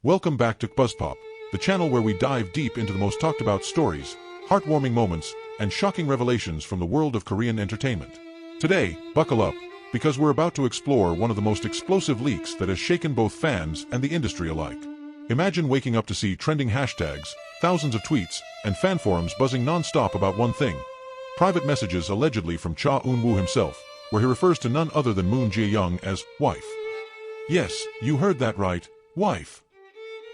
Welcome back to KBUZZPOP, the channel where we dive deep into the most talked about stories, heartwarming moments, and shocking revelations from the world of Korean entertainment. Today, buckle up, because we're about to explore one of the most explosive leaks that has shaken both fans and the industry alike. Imagine waking up to see trending hashtags, thousands of tweets, and fan forums buzzing non-stop about one thing: private messages allegedly from Cha Eun-woo himself, where he refers to none other than Moon Jae-young as wife. Yes, you heard that right, wife.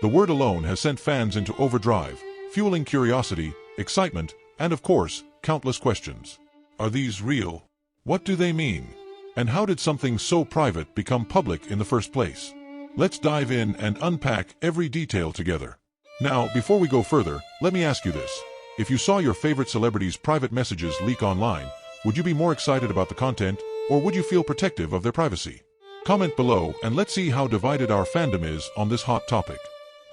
The word alone has sent fans into overdrive, fueling curiosity, excitement, and of course, countless questions. Are these real? What do they mean? And how did something so private become public in the first place? Let's dive in and unpack every detail together. Now, before we go further, let me ask you this. If you saw your favorite celebrities' private messages leak online, would you be more excited about the content, or would you feel protective of their privacy? Comment below and let's see how divided our fandom is on this hot topic.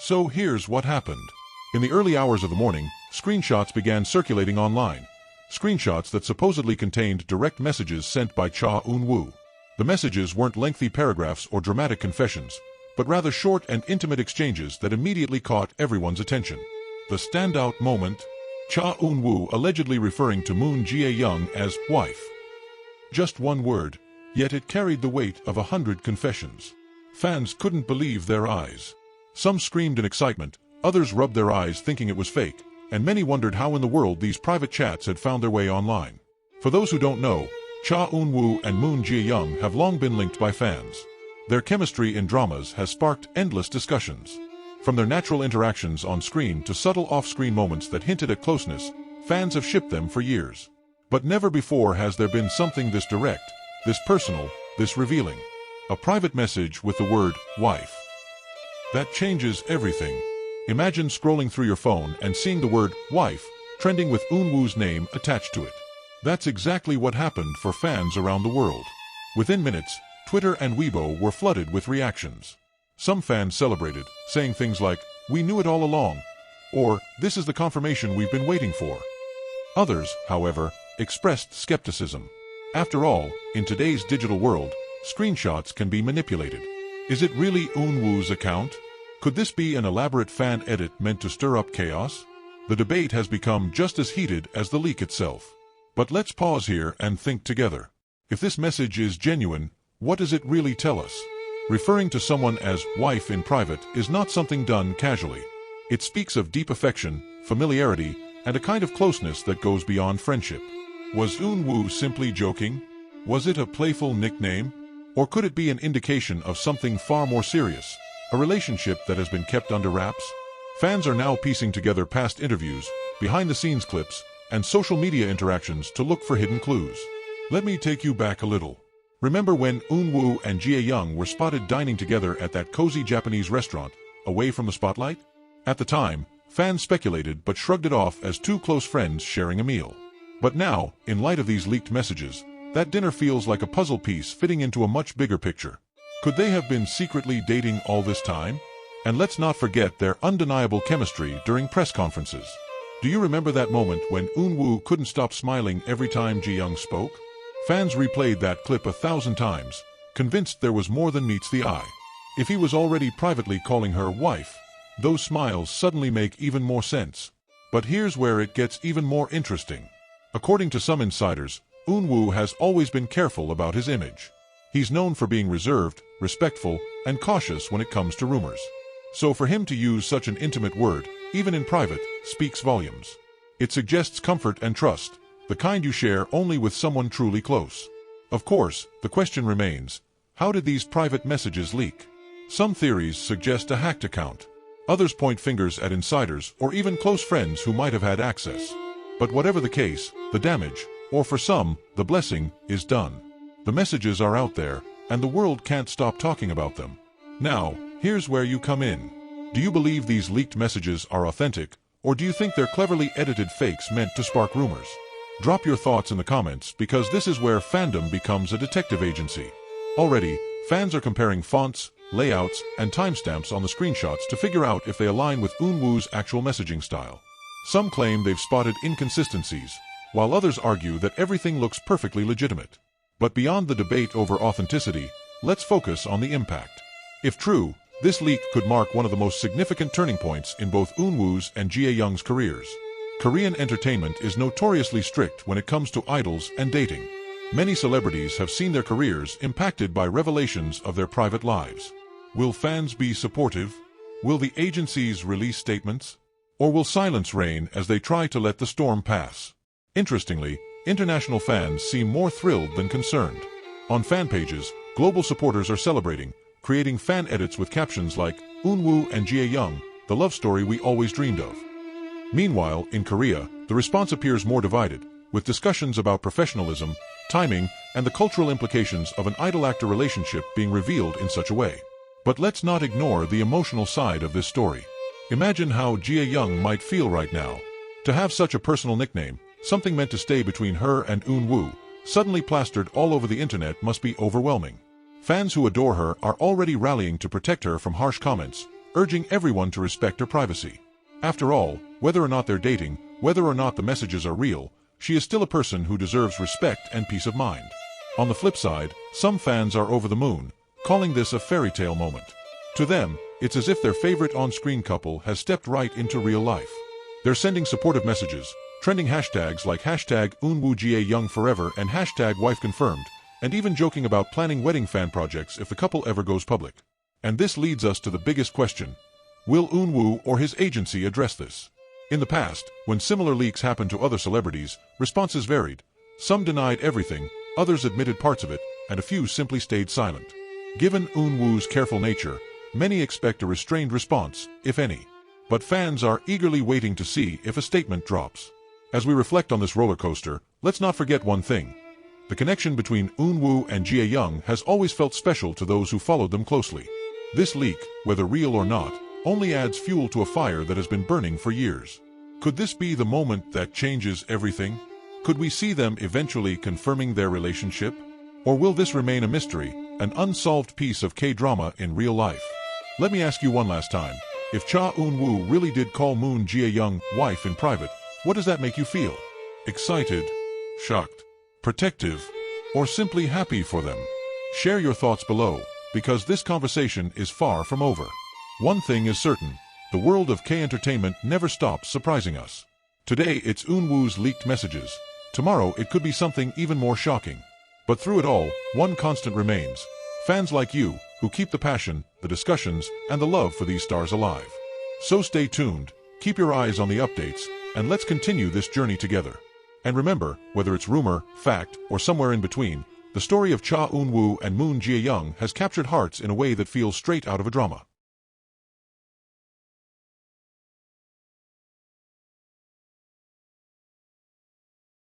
So here's what happened. In the early hours of the morning, screenshots began circulating online. Screenshots that supposedly contained direct messages sent by Cha Eun-woo. The messages weren't lengthy paragraphs or dramatic confessions, but rather short and intimate exchanges that immediately caught everyone's attention. The standout moment: Cha Eun-woo allegedly referring to Moon Jae-young as wife. Just one word, yet it carried the weight of 100 confessions. Fans couldn't believe their eyes. Some screamed in excitement, others rubbed their eyes thinking it was fake, and many wondered how in the world these private chats had found their way online. For those who don't know, Cha Eun-woo and Moon Jae-young have long been linked by fans. Their chemistry in dramas has sparked endless discussions. From their natural interactions on screen to subtle off-screen moments that hinted at closeness, fans have shipped them for years. But never before has there been something this direct, this personal, this revealing. A private message with the word wife. That changes everything. Imagine scrolling through your phone and seeing the word wife trending with Eun-woo's name attached to it. That's exactly what happened for fans around the world. Within minutes, Twitter and Weibo were flooded with reactions. Some fans celebrated, saying things like, "We knew it all along," or "This is the confirmation we've been waiting for." Others, however, expressed skepticism. After all, in today's digital world, screenshots can be manipulated. Is it really Eun-woo's account? Could this be an elaborate fan edit meant to stir up chaos? The debate has become just as heated as the leak itself. But let's pause here and think together. If this message is genuine, what does it really tell us? Referring to someone as wife in private is not something done casually. It speaks of deep affection, familiarity, and a kind of closeness that goes beyond friendship. Was Eun-woo simply joking? Was it a playful nickname? Or could it be an indication of something far more serious, a relationship that has been kept under wraps? Fans are now piecing together past interviews, behind-the-scenes clips, and social media interactions to look for hidden clues. Let me take you back a little. Remember when Eun-woo and Jae-young were spotted dining together at that cozy Japanese restaurant, away from the spotlight? At the time, fans speculated but shrugged it off as two close friends sharing a meal. But now, in light of these leaked messages, that dinner feels like a puzzle piece fitting into a much bigger picture. Could they have been secretly dating all this time? And let's not forget their undeniable chemistry during press conferences. Do you remember that moment when Eun-woo couldn't stop smiling every time Jae-young spoke? Fans replayed that clip 1,000 times, convinced there was more than meets the eye. If he was already privately calling her wife, those smiles suddenly make even more sense. But here's where it gets even more interesting. According to some insiders, Eun-woo has always been careful about his image. He's known for being reserved, respectful, and cautious when it comes to rumors. So for him to use such an intimate word, even in private, speaks volumes. It suggests comfort and trust, the kind you share only with someone truly close. Of course, the question remains, how did these private messages leak? Some theories suggest a hacked account. Others point fingers at insiders or even close friends who might have had access. But whatever the case, the damage, or for some, the blessing, is done. The messages are out there, and the world can't stop talking about them. Now, here's where you come in. Do you believe these leaked messages are authentic, or do you think they're cleverly edited fakes meant to spark rumors? Drop your thoughts in the comments because this is where fandom becomes a detective agency. Already, fans are comparing fonts, layouts, and timestamps on the screenshots to figure out if they align with Eun-woo's actual messaging style. Some claim they've spotted inconsistencies, while others argue that everything looks perfectly legitimate. But beyond the debate over authenticity, let's focus on the impact. If true, This leak could mark one of the most significant turning points in both Eun-woo's and Jae-young's careers. Korean entertainment is notoriously strict when it comes to idols and dating. Many celebrities have seen their careers impacted by revelations of their private lives. Will fans be supportive? Will the agencies release statements? Or will silence reign as they try to let the storm pass? Interestingly, international fans seem more thrilled than concerned. On fan pages, global supporters are celebrating, creating fan edits with captions like, "Eun-woo and Jae-young, the love story we always dreamed of." Meanwhile, in Korea, the response appears more divided, with discussions about professionalism, timing, and the cultural implications of an idol-actor relationship being revealed in such a way. But let's not ignore the emotional side of this story. Imagine how Jae-young might feel right now. To have such a personal nickname, something meant to stay between her and Eun-woo, suddenly plastered all over the internet must be overwhelming. Fans who adore her are already rallying to protect her from harsh comments, urging everyone to respect her privacy. After all, whether or not they're dating, whether or not the messages are real, she is still a person who deserves respect and peace of mind. On the flip side, some fans are over the moon, calling this a fairy tale moment. To them, it's as if their favorite on-screen couple has stepped right into real life. They're sending supportive messages, trending hashtags like hashtag #EunwooJae-young forever and hashtag wife confirmed, and even joking about planning wedding fan projects if the couple ever goes public. And this leads us to the biggest question. Will Eun-woo or his agency address this? In the past, when similar leaks happened to other celebrities, responses varied. Some denied everything, others admitted parts of it, and a few simply stayed silent. Given Eun-woo's careful nature, many expect a restrained response, if any. But fans are eagerly waiting to see if a statement drops. As we reflect on this roller coaster, let's not forget one thing. The connection between Eun-woo and Jae-young has always felt special to those who followed them closely. This leak, whether real or not, only adds fuel to a fire that has been burning for years. Could this be the moment that changes everything? Could we see them eventually confirming their relationship? Or will this remain a mystery, an unsolved piece of K-drama in real life? Let me ask you one last time. If Cha Eun-woo really did call Moon Jae-young wife in private, what does that make you feel? Excited? Shocked? Protective? Or simply happy for them? Share your thoughts below, because this conversation is far from over. One thing is certain, the world of K-entertainment never stops surprising us. Today it's Eun-woo's leaked messages. Tomorrow it could be something even more shocking. But through it all, one constant remains. Fans like you, who keep the passion, the discussions, and the love for these stars alive. So stay tuned, keep your eyes on the updates, and let's continue this journey together. And remember, whether it's rumor, fact, or somewhere in between, the story of Cha Eun-woo and Moon Jae-young has captured hearts in a way that feels straight out of a drama.